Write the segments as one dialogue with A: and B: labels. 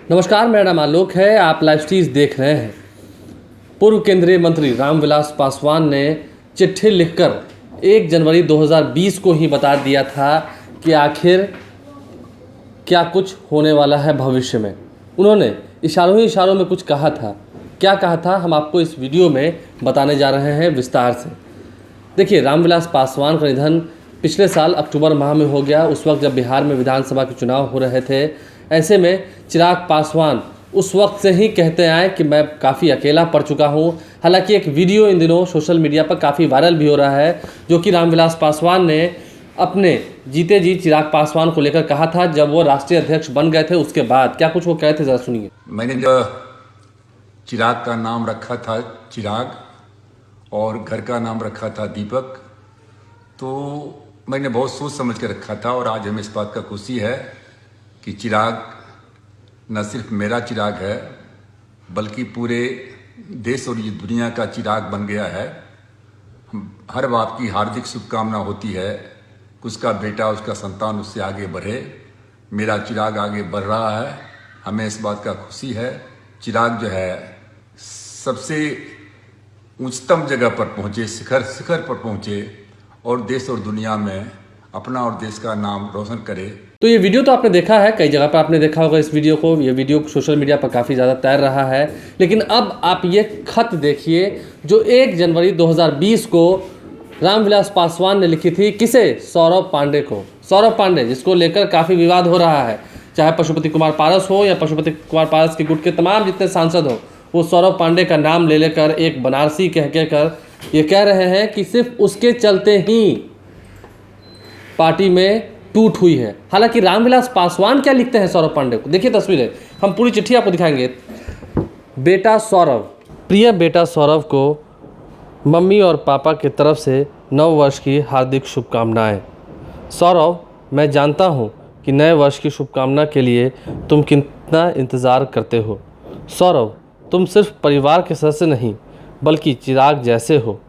A: नमस्कार, मेरा नाम आलोक है। आप लाइव स्ट्रीज देख रहे हैं। पूर्व केंद्रीय मंत्री रामविलास पासवान ने चिट्ठी लिखकर 1 जनवरी 2020 को ही बता दिया था कि आखिर क्या कुछ होने वाला है भविष्य में। उन्होंने इशारों ही इशारों में कुछ कहा था। क्या कहा था, हम आपको इस वीडियो में बताने जा रहे हैं विस्तार से। देखिए, रामविलास पासवान का निधन पिछले साल अक्टूबर माह में हो गया। उस वक्त जब बिहार में विधानसभा के चुनाव हो रहे थे, ऐसे में चिराग पासवान उस वक्त से ही कहते आए कि मैं काफ़ी अकेला पड़ चुका हूं। हालांकि एक वीडियो इन दिनों सोशल मीडिया पर काफ़ी वायरल भी हो रहा है, जो कि रामविलास पासवान ने अपने जीते जी चिराग पासवान को लेकर कहा था जब वो राष्ट्रीय अध्यक्ष बन गए थे। उसके बाद क्या कुछ वो कहे थे, ज़रा सुनिए।
B: मैंने जो चिराग का नाम रखा था चिराग और घर का नाम रखा था दीपक, तो मैंने बहुत सोच समझ के रखा था। और आज हमें इस बात का खुशी है कि चिराग न सिर्फ मेरा चिराग है बल्कि पूरे देश और ये दुनिया का चिराग बन गया है। हर बाप की हार्दिक शुभकामना होती है कि उसका बेटा, उसका संतान उससे आगे बढ़े। मेरा चिराग आगे बढ़ रहा है, हमें इस बात का खुशी है। चिराग जो है सबसे उच्चतम जगह पर पहुँचे, शिखर पर पहुँचे और देश और दुनिया में अपना और देश का नाम रोशन करे।
A: तो ये वीडियो तो आपने देखा है, कई जगह पर आपने देखा होगा इस वीडियो को। ये वीडियो सोशल मीडिया पर काफ़ी ज़्यादा तैर रहा है। लेकिन अब आप ये खत देखिए जो 1 जनवरी 2020 को रामविलास पासवान ने लिखी थी। किसे? सौरभ पांडे को। सौरभ पांडे, जिसको लेकर काफ़ी विवाद हो रहा है, चाहे पशुपति कुमार पारस हो या पशुपति कुमार पारस के गुट के तमाम जितने सांसद हो, वो सौरभ पांडे का नाम ले लेकर एक बनारसी कहकर ये कह रहे हैं कि सिर्फ उसके चलते ही पार्टी में टूट हुई है। हालांकि रामविलास पासवान क्या लिखते हैं सौरभ पांडे को, देखिए तस्वीरें, हम पूरी चिट्ठी आपको दिखाएंगे। बेटा सौरभ, प्रिय बेटा सौरभ को मम्मी और पापा की तरफ से नव वर्ष की हार्दिक शुभकामनाएं। सौरभ, मैं जानता हूं कि नए वर्ष की शुभकामना के लिए तुम कितना इंतज़ार करते हो। सौरभ, तुम सिर्फ परिवार के सदस्य नहीं बल्कि चिराग जैसे हो।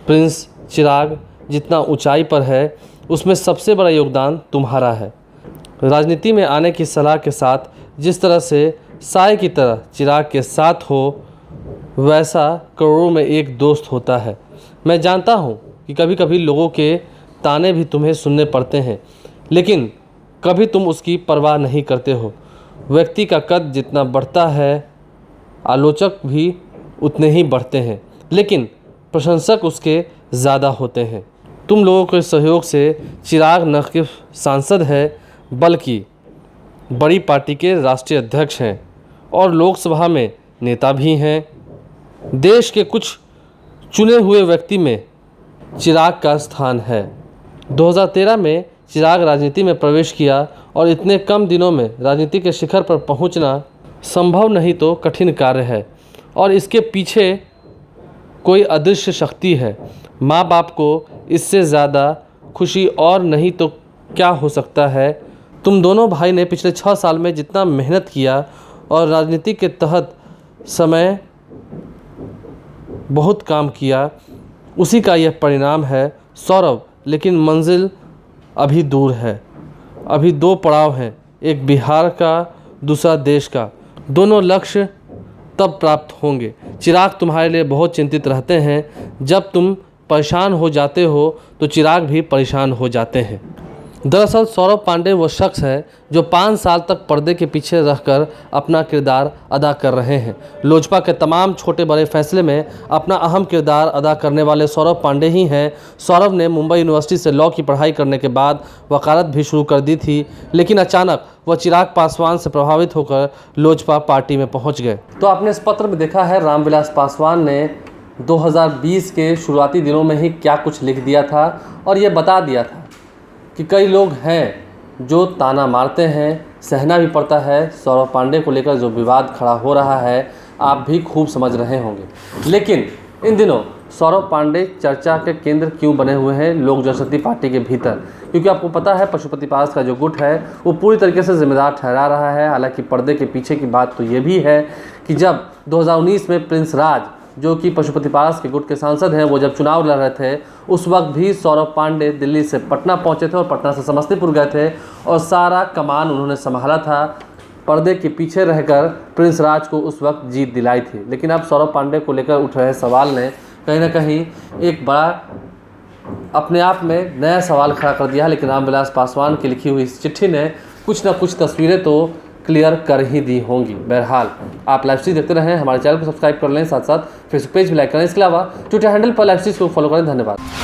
A: प्रिंस चिराग जितना ऊंचाई पर है उसमें सबसे बड़ा योगदान तुम्हारा है। राजनीति में आने की सलाह के साथ जिस तरह से साय की तरह चिराग के साथ हो, वैसा करोड़ों में एक दोस्त होता है। मैं जानता हूँ कि कभी कभी लोगों के ताने भी तुम्हें सुनने पड़ते हैं, लेकिन कभी तुम उसकी परवाह नहीं करते हो। व्यक्ति का कद जितना बढ़ता है, आलोचक भी उतने ही बढ़ते हैं, लेकिन प्रशंसक उसके ज़्यादा होते हैं। तुम लोगों के सहयोग से चिराग न सिर्फ सांसद है बल्कि बड़ी पार्टी के राष्ट्रीय अध्यक्ष हैं और लोकसभा में नेता भी हैं। देश के कुछ चुने हुए व्यक्ति में चिराग का स्थान है। 2013 में चिराग राजनीति में प्रवेश किया और इतने कम दिनों में राजनीति के शिखर पर पहुंचना संभव नहीं तो कठिन कार्य है, और इसके पीछे कोई अदृश्य शक्ति है। माँ बाप को इससे ज़्यादा खुशी और नहीं तो क्या हो सकता है। तुम दोनों भाई ने पिछले 6 साल में जितना मेहनत किया और राजनीति के तहत समय बहुत काम किया, उसी का यह परिणाम है। सौरभ, लेकिन मंजिल अभी दूर है। अभी 2 पड़ाव हैं, एक बिहार का, दूसरा देश का। दोनों लक्ष्य तब प्राप्त होंगे। चिराग तुम्हारे लिए बहुत चिंतित रहते हैं। जब तुम परेशान हो जाते हो तो चिराग भी परेशान हो जाते हैं। दरअसल सौरभ पांडे वो शख्स है जो 5 साल तक पर्दे के पीछे रहकर अपना किरदार अदा कर रहे हैं। लोजपा के तमाम छोटे बड़े फैसले में अपना अहम किरदार अदा करने वाले सौरभ पांडे ही हैं। सौरभ ने मुंबई यूनिवर्सिटी से लॉ की पढ़ाई करने के बाद वकालत भी शुरू कर दी थी, लेकिन अचानक वह चिराग पासवान से प्रभावित होकर लोजपा पार्टी में पहुँच गए। तो आपने इस पत्र में देखा है रामविलास पासवान ने 2020 के शुरुआती दिनों में ही क्या कुछ लिख दिया था और ये बता दिया था कि कई लोग हैं जो ताना मारते हैं, सहना भी पड़ता है। सौरभ पांडे को लेकर जो विवाद खड़ा हो रहा है आप भी खूब समझ रहे होंगे। लेकिन इन दिनों सौरभ पांडे चर्चा के केंद्र क्यों बने हुए हैं लोक जनशक्ति पार्टी के भीतर? क्योंकि आपको पता है पशुपति पारस का जो गुट है वो पूरी तरीके से जिम्मेदार ठहरा रहा है। हालांकि पर्दे के पीछे की बात तो ये भी है कि जब 2019 में प्रिंस राज, जो कि पशुपति पारस के गुट के सांसद हैं, वो जब चुनाव लड़ रहे थे उस वक्त भी सौरभ पांडे दिल्ली से पटना पहुंचे थे और पटना से समस्तीपुर गए थे और सारा कमान उन्होंने संभाला था पर्दे के पीछे रहकर प्रिंस राज को उस वक्त जीत दिलाई थी। लेकिन अब सौरभ पांडे को लेकर उठ रहे सवाल ने कहीं ना कहीं एक बड़ा अपने आप में नया सवाल खड़ा कर दिया है। लेकिन रामविलास पासवान की लिखी हुई इस चिट्ठी ने कुछ ना कुछ तस्वीरें तो क्लियर कर ही दी होंगी। बहरहाल आप लाइव स्ट्रीम देखते रहें, हमारे चैनल को सब्सक्राइब कर लें, साथ साथ फेसबुक पेज भी लाइक करें। इसके अलावा ट्विटर हैंडल पर लाइव स्ट्रीम को फॉलो करें। धन्यवाद।